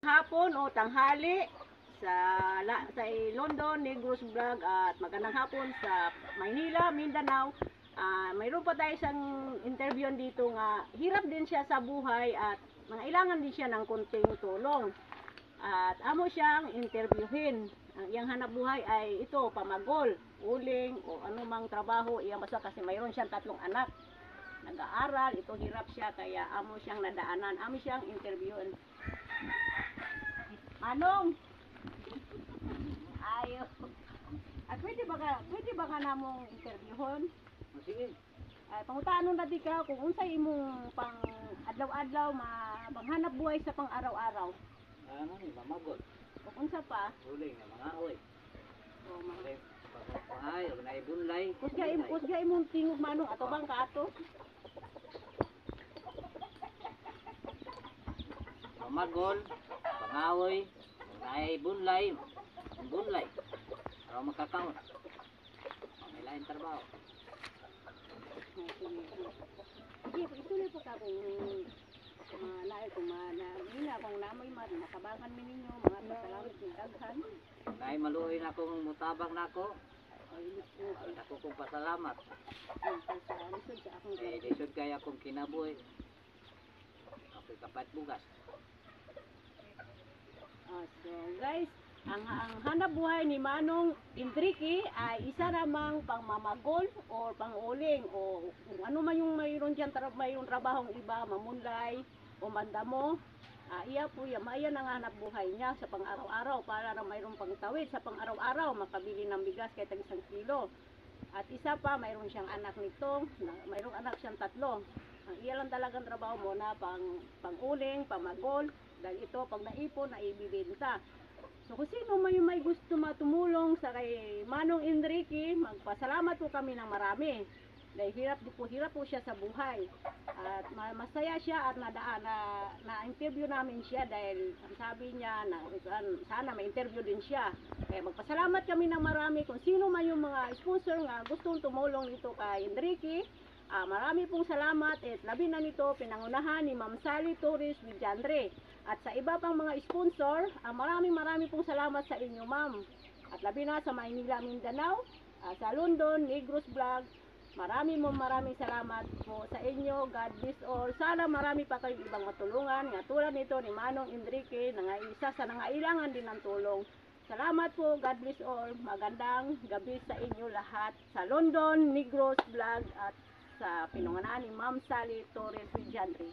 Hapon o tanghali sa London, Negros Vlog at magandang hapon sa Maynila, Mindanao. Mayroon pa tayo isang interview dito nga hirap din siya sa buhay at nangailangan din siya ng konting tulong. At amo siyang interviewin. Ang iyang hanap buhay ay ito, pamagol, uling o anumang trabaho iya basta kasi mayroon siyang 3 anak. Nag-aaral, ito hirap siya kaya amo siyang nadaanan. Amo siyang interviewin. Manong. Ayo. At pwede ba ka namong interviewon? Sige. Pangutanon na di ka kung unsay imong pang adlaw-adlaw mabanghanap buhay sa pang araw-araw. Ano ni mamagol? Kung unsa pa? Uling na mga oy. O mga Pangay, na ibunlay. kusga imong tingog manong ato bang kaato? Mamagol, pangawoy, na ibunlay. Ibunlay. Para makakaon. May lain trabaho. Sige, ituloy po ka kung naay kung kung namoy nakabangan mi ninyo mga pasalamat ng daghan. Nay maluoy na akong mutabang nako. Ako kong pasalamat. Lisod sa akong Lisod kaya akong kinabuhi. Ako'y kapat bugas. So guys, ang hanap buhay ni Manong Enrique ay isa namang pangmamagol o panguling o kung ano man yung mayroon dyan, mayroon trabahong iba, mamunlay o mandamo. Iya po yan, mayan ang hanap buhay niya sa pang-araw-araw para na mayroong pangtawid sa pang-araw-araw, makabili ng bigas kahit 1 kilo. At isa pa, mayroon siyang anak nito, mayroong anak siyang 3. Ang iya lang talagang trabaho mo na pang-uling, pamagol, dahil ito pag naipon na ibibenta. So kung sino may gusto matumulong sa kay Manong Enrique, magpasalamat po kami ng marami. Dahil hirap po siya sa buhay. At masaya siya at na-interview namin siya dahil ang sabi niya na sana ma-interview din siya. Kaya magpasalamat kami ng marami kung sino man yung mga sponsor nga gustong tumulong nito kay Enrique. Marami pong salamat at labi na nito pinangunahan ni Ma'am Sally Torres Villandre. At sa iba pang mga sponsor, marami pong salamat sa inyo ma'am. At labi na sa Maynila, Mindanao, sa London, Negros Vlog, maraming salamat po sa inyo. God bless all. Sana marami pa kayong ibang matulungan nga tulad nito ni Manong Enrique na isa sa nangailangan din ng tulong. Salamat po. God bless all. Magandang gabi sa inyo lahat sa London, Negros Vlog at sa pinungunahan ni Ma'am Sally Torres Villandre.